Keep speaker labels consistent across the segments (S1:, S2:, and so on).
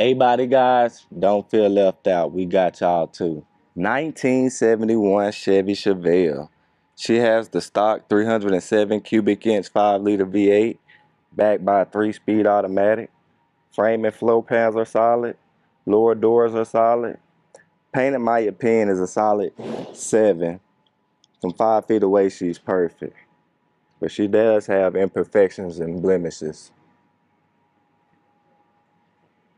S1: Hey, body guys, don't feel left out. We got y'all too. 1971 Chevy Chevelle. She has the stock 307 cubic inch 5-liter V8, backed by a 3-speed automatic. Frame and floor pans are solid. Lower doors are solid. Paint, in my opinion, is a solid 7. From 5 feet away, she's perfect. But she does have imperfections and blemishes.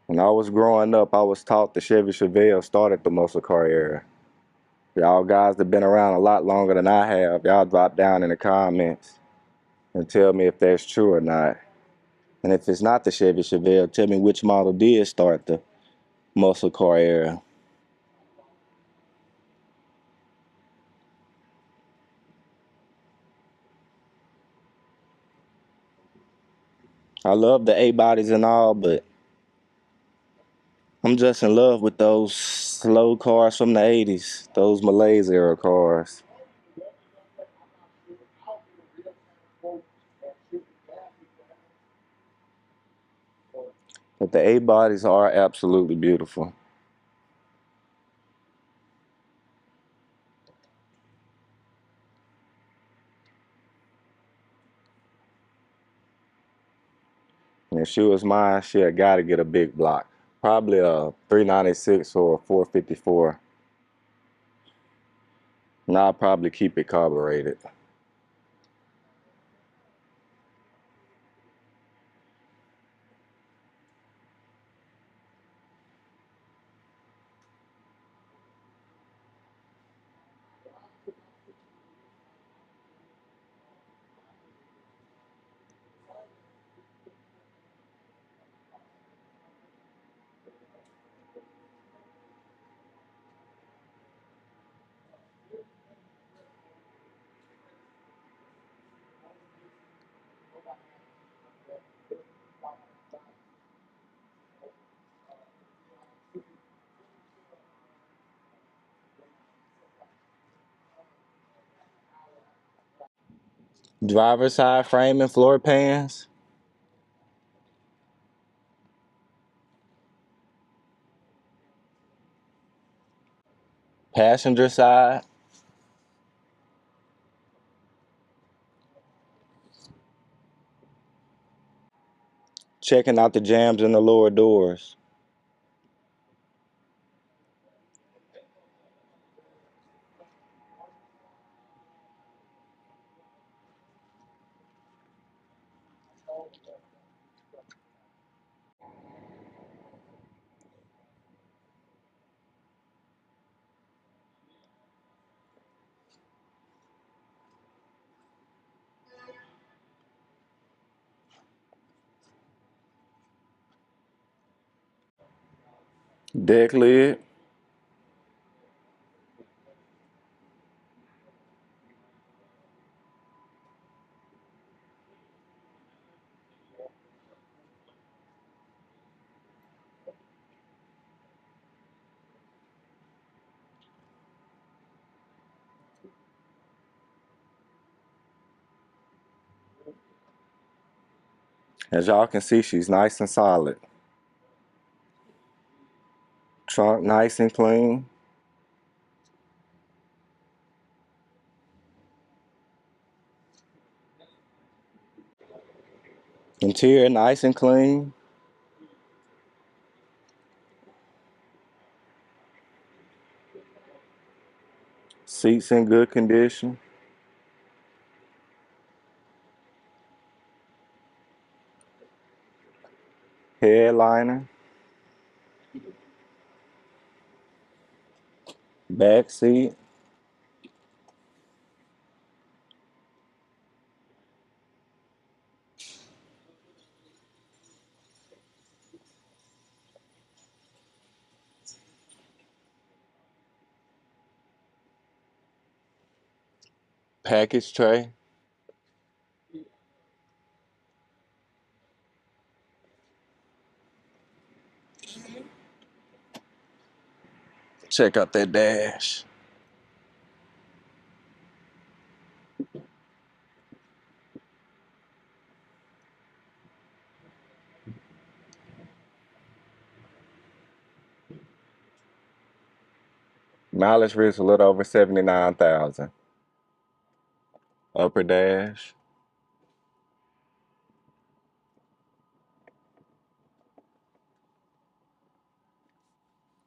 S1: When I was growing up, I was taught the Chevy Chevelle started the muscle car era. Y'all guys that been around a lot longer than I have, y'all drop down in the comments and tell me if that's true or not. And if it's not the Chevy Chevelle, tell me which model did start the muscle car era. I love the A-bodies and all, but I'm just in love with those slow cars from the 80s, those Malays era cars. But the A-bodies are absolutely beautiful. And if she was mine, she had got to get a big block. Probably a 396 or a 454. And I'll probably keep it carbureted. Driver's side frame and floor pans. Passenger side. Checking out the jambs in the lower doors. Deck lid. As y'all can see, she's nice and solid. Trunk nice and clean. Interior nice and clean. Seats in good condition. Headliner. Back seat. Package tray. Check out that dash. Mileage reads a little over 79,000. Upper dash.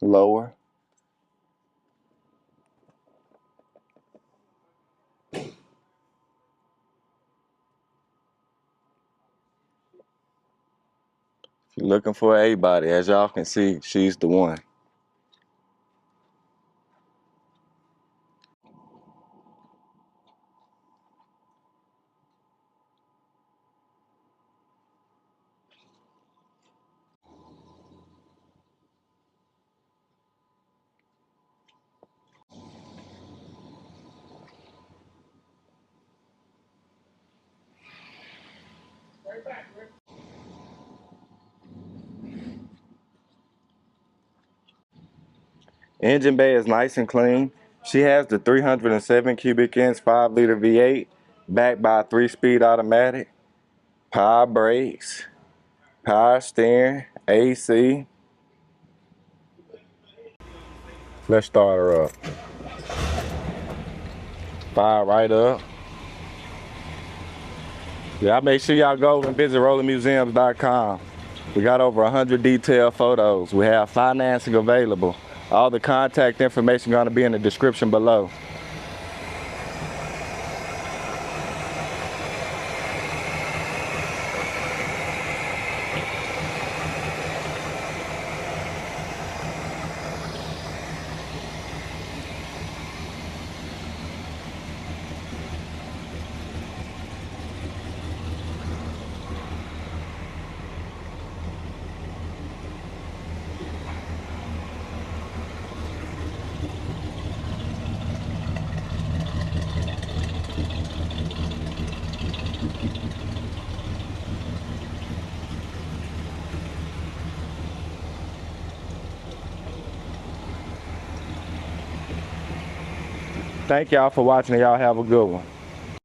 S1: Lower. If you're looking for a body, as y'all can see, she's the one. Engine bay is nice and clean. She has the 307 cubic inch 5-liter V8 backed by a 3-speed automatic, power brakes, power steering, AC. Let's start her up. Fire right up. Yeah, make sure y'all go and visit rollingmuseums.com. We got over 100 detailed photos. We have financing available. All the contact information going to be in the description below. Thank y'all for watching and y'all have a good one.